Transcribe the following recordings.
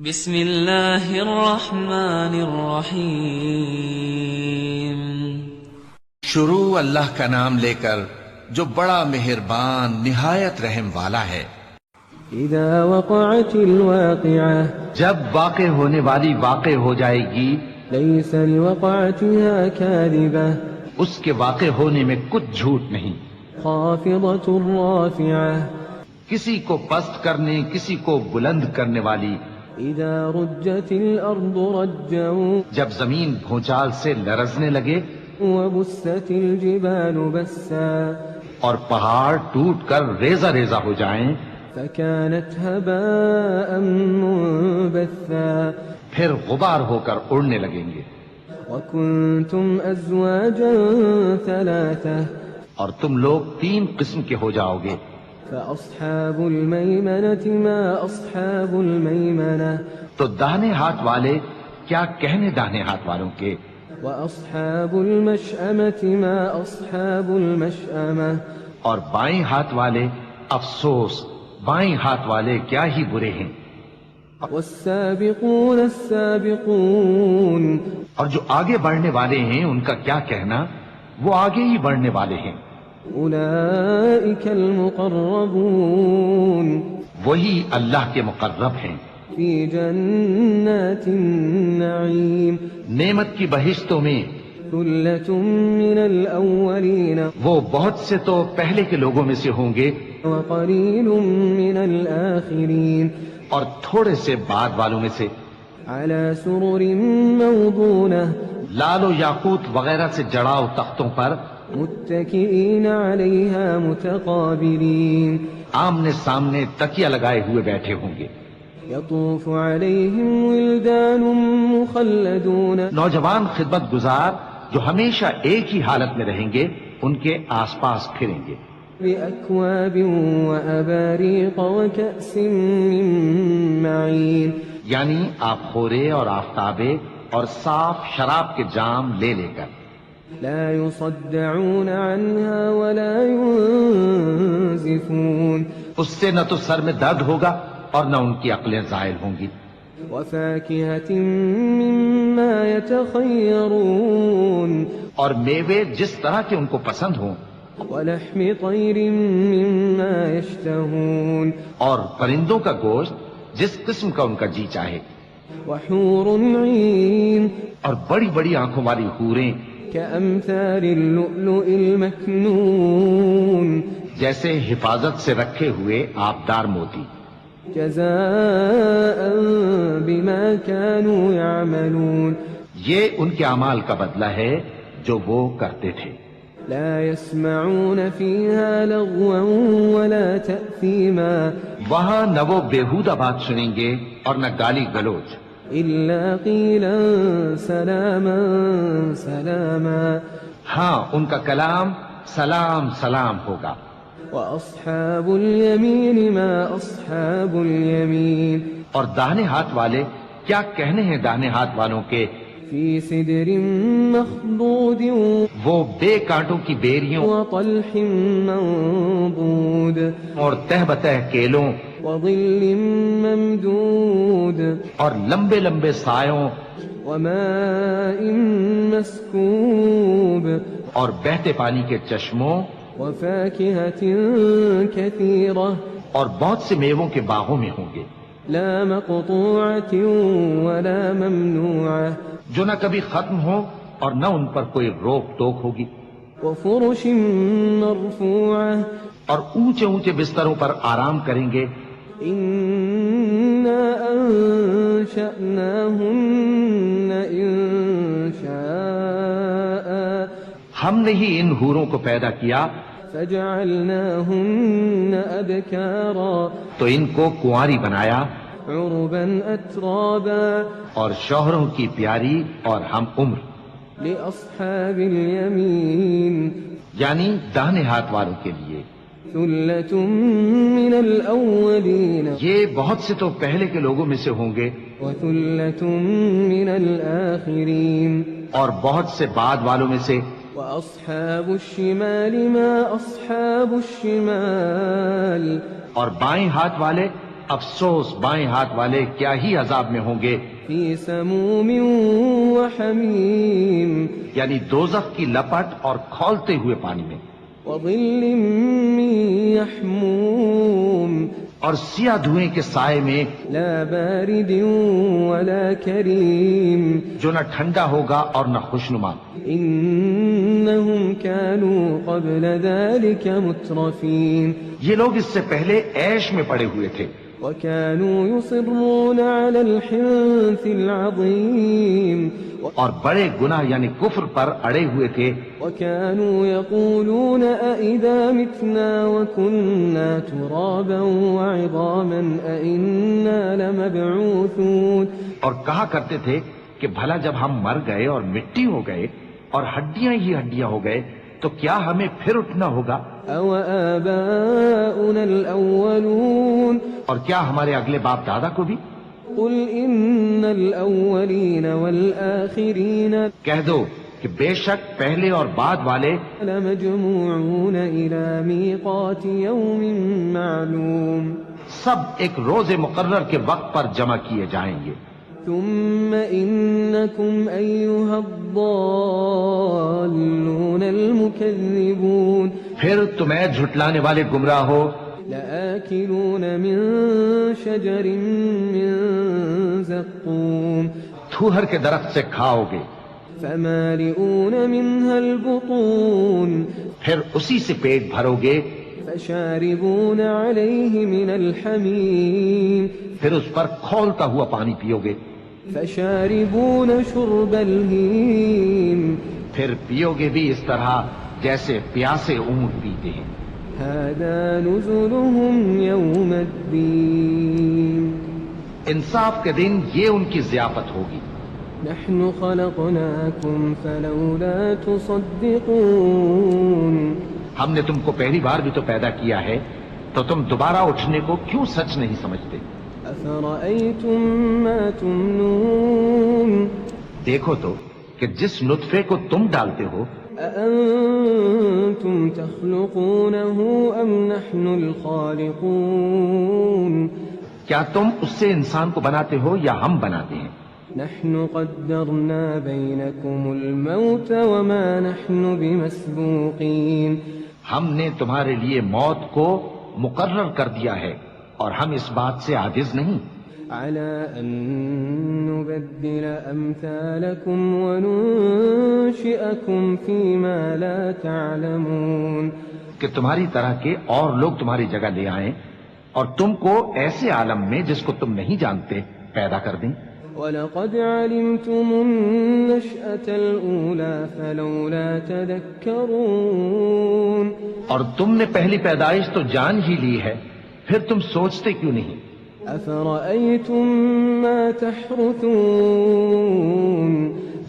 بسم اللہ الرحمن الرحیم۔ شروع اللہ کا نام لے کر جو بڑا مہربان نہایت رحم والا ہے۔ اذا وقعت الواقعة، جب واقع ہونے والی واقع ہو جائے گی، ليس لوقعتها كاذبة، اس کے واقع ہونے میں کچھ جھوٹ نہیں۔ خافضة رافعة، کسی کو پست کرنے کسی کو بلند کرنے والی۔ اذا رجت الارض رجا، جب زمین بھونچال سے لرزنے لگے وبست الجبال بسا، اور پہاڑ ٹوٹ کر ریزہ ریزہ ہو جائیں، فكانت هباء منبثا، پھر غبار ہو کر اڑنے لگیں گے۔ وكنتم ازواجا ثلاثة، اور تم لوگ 3 قسم کے ہو جاؤ گے۔ فأصحاب الميمنة ما أصحاب الميمنة، تو داہنے ہاتھ والے کیا کہنے داہنے ہاتھ والوں کے، وأصحاب المشأمة ما أصحاب المشأمة، اور بائیں ہاتھ والے افسوس بائیں ہاتھ والے کیا ہی برے ہیں۔ والسابقون السابقون، اور جو آگے بڑھنے والے ہیں ان کا کیا کہنا، وہ آگے ہی بڑھنے والے ہیں۔ أولئك المقربون، وہی اللہ کے مقرب ہیں، في جنات النعيم، نعمت کی بہشتوں میں۔ ثلة من الأولين، وہ بہت سے تو پہلے کے لوگوں میں سے ہوں گے، وقليل من الآخرين، اور تھوڑے سے بعد والوں میں سے۔ على سرر موضونة، لال و یاقوت وغیرہ سے جڑاؤ تختوں پر، متكئين عليها متقابلين، آمنے سامنے تکیہ لگائے ہوئے بیٹھے ہوں گے۔ يطوف عليهم ولدان مخلدون، نوجوان خدمت گزار جو ہمیشہ ایک ہی حالت میں رہیں گے ان کے آس پاس پھریں گے۔ بأكواب وأباريق وكأس من معين، یعنی آبخورے اور آفتابے اور صاف شراب کے جام لے لے کر۔ لا يصدعون عنها ولا ينزفون، اس سے نہ تو سر میں درد ہوگا اور نہ ان کی عقلیں زائل ہوں گی۔ وفاكهة مما يتخيرون، اور میوے جس طرح کے ان کو پسند ہوں، ولحم طير مما يشتهون، اور پرندوں کا گوشت جس قسم کا ان کا جی چاہے، وحور عين اور بڑی بڑی آنکھوں والی حوریں كأمثال اللؤلؤ المكنون، جیسے حفاظت سے رکھے ہوئے آبدار موتی۔ جزاء بما كانوا يعملون، یہ ان کے اعمال کا بدلہ ہے جو وہ کرتے تھے۔ لا يسمعون فيها لغوا ولا تأثيما، وہاں نہ وہ بیہودہ بات سنیں گے اور نہ گالی گلوچ، إلا قيلا سلاما سلاما، ہاں ان کا کلام سلام سلام ہوگا۔ وأصحاب اليمين ما أصحاب اليمين، اور داہنے ہاتھ والے کیا کہنے ہیں داہنے ہاتھ والوں کے، في سدر مخضود وہ بے کانٹوں کی بیریوں وطلح منضود، اور تہ بتہ کیلوں وظل ممدود، اور لمبے لمبے سایوں وماء مسكوب، اور بہتے پانی کے چشموں وفاكهة كثيرة، اور بہت سے میووں کے باغوں میں ہوں گے، لا مقطوعة ولا ممنوعة، جو نہ کبھی ختم ہو اور نہ ان پر کوئی روک ٹوک ہوگی، وفرش مرفوعة، اور اونچے اونچے بستروں پر آرام کریں گے۔ إنا أنشأناهن إنشاء، ہم نے ہی ان حوروں کو پیدا کیا فجعلناهن أبكارا، تو ان کو کنواری بنایا، عربا أترابا، اور شوہروں کی پیاری اور ہم عمر، لأصحاب اليمين، یعنی داہنے ہاتھ والوں کے لیے۔ ثلة من الأولين، یہ بہت سے تو پہلے کے لوگوں میں سے ہوں گے وثلة من الآخرين، اور بہت سے بعد والوں میں سے۔ وأصحاب الشمال ما أصحاب الشمال، اور بائیں ہاتھ والے افسوس بائیں ہاتھ والے کیا ہی عذاب میں ہوں گے، في سموم وحميم یعنی دوزخ کی لپٹ اور کھولتے ہوئے پانی میں، وظل من يحموم اور سیاہ دھوئیں کے سائے میں لا بارد ولا كريم جو نہ ٹھنڈا ہوگا اور نہ خوشنما۔ إنهم كانوا قبل ذلك مترفين یہ لوگ اس سے پہلے عیش میں پڑے ہوئے تھے، وكانوا يصرون على الحنث العظيم اور بڑے گناہ یعنی کفر پر اڑے ہوئے تھے، وكانوا يقولون أئذا متنا وكنا ترابا وعظاما أئنا لمبعوثون اور کہا کرتے تھے کہ بھلا جب ہم مر گئے اور مٹی ہو گئے اور ہڈیاں ہی ہڈیاں ہو گئے تو کیا ہمیں پھر اٹھنا ہوگا؟ أو آباؤنا الأولون اور کیا ہمارے اگلے باپ دادا کو بھی؟ قل إن الأولين والآخرين کہہ دو کہ بے شک پہلے اور بعد والے لمجموعون إلى ميقات يوم معلوم سب ایک روز مقرر کے وقت پر جمع کیے جائیں گے، ثم إنكم أيها الضالون المكذبون پھر تمہیں جھٹلانے والے گمراہ ہو، لآكلون من شجر من زقوم تھوہر کے درخت سے کھاؤ گے، فمالئون منها البطون پھر اسی سے پیٹ بھرو گے، فشاربون عليه من الحميم پھر اس پر کھولتا ہوا پانی پیو گے، فشاربون شرب الهيم پھر پیو گے بھی اس طرح جیسے پیاسے اونٹ پیتے ہیں۔ هذا نزلهم يوم الدين انصاف کے دن یہ ان کی ضیافت ہوگی۔ نحن خلقناكم فلولا تصدقون ہم نے تم کو پہلی بار بھی تو پیدا کیا ہے تو تم دوبارہ اٹھنے کو کیوں سچ نہیں سمجھتے؟ أفرأيتم ما تمنون دیکھو تو کہ جس نطفے کو تم ڈالتے ہو، أأنتم تخلقونه أم نحن الخالقون کیا تم اس سے انسان کو بناتے ہو یا ہم بناتے ہیں؟ نحن قدرنا بينكم الموت وما نحن بمسبوقين ہم نے تمہارے لیے موت کو مقرر کر دیا ہے اور ہم اس بات سے عاجز نہیں، على أن نبدل أمثالكم وننشئكم فيما لا تعلمون کہ تمہاری طرح کے اور لوگ تمہاری جگہ لے آئیں اور تم کو ایسے عالم میں جس کو تم نہیں جانتے پیدا کر دیں۔ وَلَقَدْ عَلِمْتُمُ النَّشْأَةَ الْأُولَى فَلَوْلَا تَذَكَّرُونَ اور تم نے پہلی پیدائش تو جان ہی لی ہے، پھر تم سوچتے کیوں نہیں؟ أَفَرَأَيْتُم مَّا تَحْرُثُونَ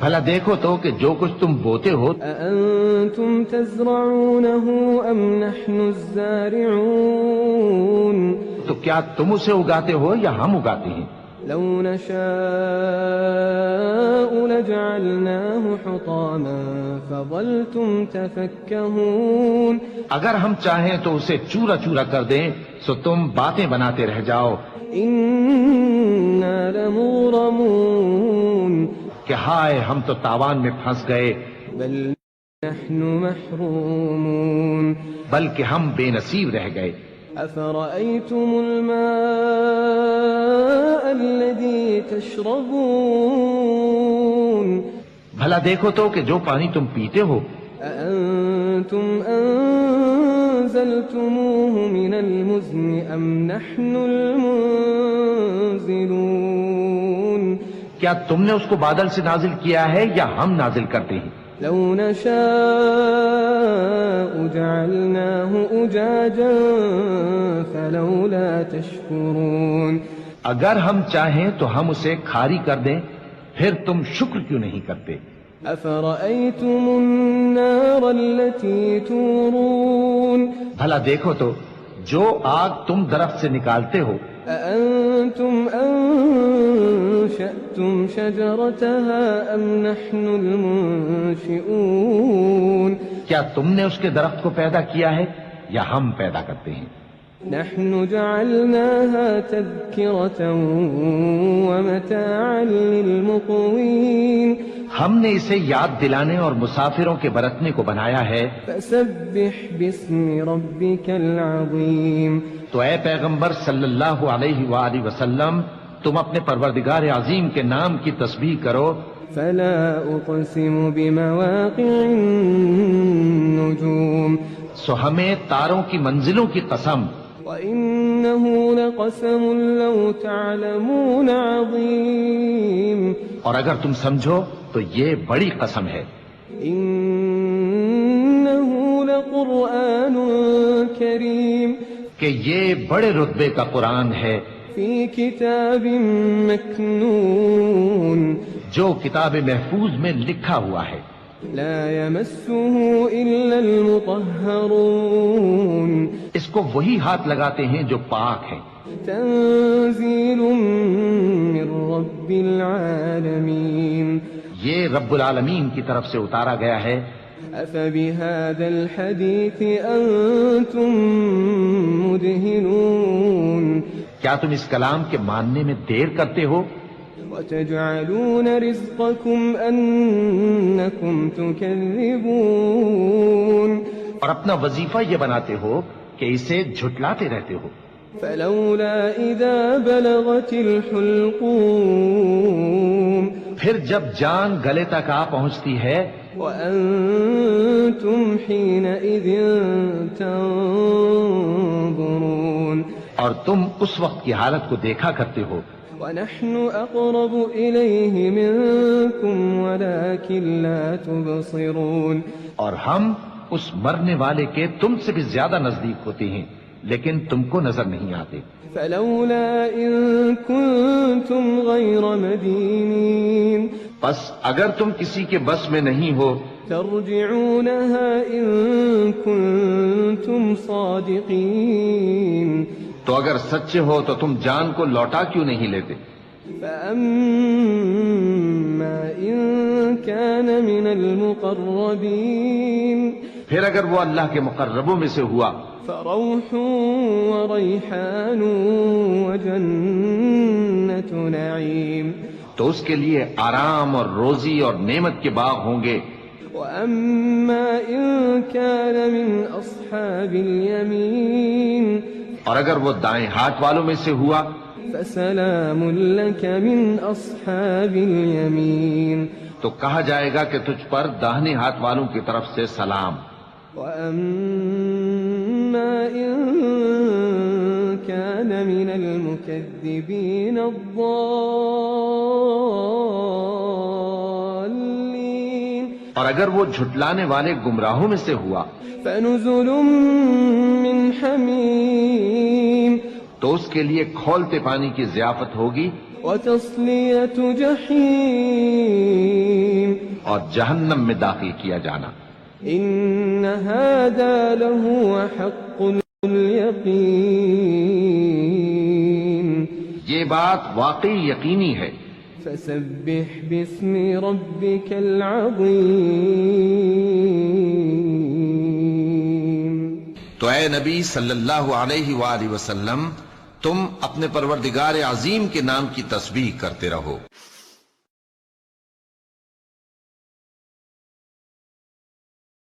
بھلا دیکھو تو کہ جو کچھ تم بوتے ہو، أَأَنتُمْ تَزْرَعُونَهُ أَمْ نَحْنُ الزَّارِعُونَ تو کیا تم اسے اگاتے ہو یا ہم اگاتے ہیں؟ لو نشاء لجعلناه حطاما فظلتم تفكهون اگر ہم چاہیں تو اسے چورا چورا کر دیں سو تم باتیں بناتے رہ جاؤ إنا لمغرمون کہ ہائے ہم تو تاوان میں پھنس گئے، بل نحن محرومون بلکہ ہم بے نصیب رہ گئے۔ أفرأيتم الماء الذي تشربون بھلا دیکھو تو کہ جو پانی تم پیتے ہو، أأنتم أنزلتموه من المزن أم نحن المنزلون کیا تم نے اس کو بادل سے نازل کیا ہے یا ہم نازل کرتے ہیں؟ لو نشاء جعلناه أجاجا فلولا تشكرون اگر ہم چاہیں تو ہم اسے کھاری کر دیں، پھر تم شکر کیوں نہیں کرتے؟ أفرأيتم النار التي تورون بھلا دیکھو تو جو آگ تم درخت سے نکالتے ہو، أأنتم أنشأتم شجرتها أم نحن المنشئون کیا تم نے اس کے درخت کو پیدا کیا ہے یا ہم پیدا کرتے ہیں؟ نحن جعلناها تذكرة ومتاعا للمقوين ہم نے اسے یاد دلانے اور مسافروں کے برتنے کو بنایا ہے. فسبح باسم ربك العظيم تو اے پیغمبر صلی اللہ علیہ وآلہ وسلم تم اپنے پروردگار عظیم کے نام کی تسبیح کرو. فلا أقسم بمواقع النجوم سو ہمیں تاروں کی منزلوں کی قسم. وإنه لقسم لو تعلمون عظيم اور اگر تم سمجھو تو یہ بڑی قسم ہے. إنه لقرآن كريم کہ یہ بڑے رتبے کا قرآن ہے في كتاب مكنون جو کتاب محفوظ میں لکھا ہوا ہے. لا يمسه إلا المطهرون اس کو وہی ہاتھ لگاتے ہیں جو پاک ہیں. تنزيل من رب العالمين یہ رب العالمین کی طرف سے اتارا گیا ہے. أفبهذا الحديث أنتم مدهنون کیا تم اس کلام کے ماننے میں دیر کرتے ہو؟ وتجعلون رزقكم أنكم تكذبون اور اپنا وظیفہ یہ بناتے ہو کہ اسے جھٹلاتے رہتے ہو. فلولا إذا بلغت الحلقوم پھر جب جان گلے تک آ پہنچتی ہے وأنتم حينئذ تنظرون اور تم اس وقت کی حالت کو دیکھا کرتے ہو. ونحن أقرب إليه منكم ولكن لا تبصرون اور ہم اس مرنے والے کے تم سے بھی زیادہ نزدیک ہوتے ہیں لیکن تم کو نظر نہیں آتے. فلولا إن كنتم غير مدينين بس اگر تم کسی کے بس میں نہیں ہو ترجعونها إن كنتم صادقين تو اگر سچے ہو تو تم جان کو لوٹا کیوں نہیں لیتے؟ فأما إن كان من المقربين پھر اگر وہ اللہ کے مقربوں میں سے ہوا فروح وريحان وجنة نعيم تو اس کے لیے آرام اور روزی اور نعمت کے باغ ہوں گے. وأما إن كان من أصحاب اليمين اور اگر وہ دائیں ہاتھ والوں میں سے ہوا فسلام لك من أصحاب اليمين تو کہا جائے گا کہ تجھ پر داہنے ہاتھ والوں کی طرف سے سلام. وأما إن كان من المكذبين الضالين اور اگر وہ جھٹلانے والے گمراہوں میں سے ہوا فنزل من حميم تو اس کے لیے کھولتے پانی کی ضیافت ہوگی وتصلية جحيم اور جہنم میں داخل کیا جانا. إن هذا لهو حق اليقين یہ بات واقعی یقینی ہے. فسبح باسم ربك العظيم تو اے نبی صلی اللہ علیہ وآلہ وسلم تم اپنے پروردگار عظیم کے نام کی تسبیح کرتے رہو.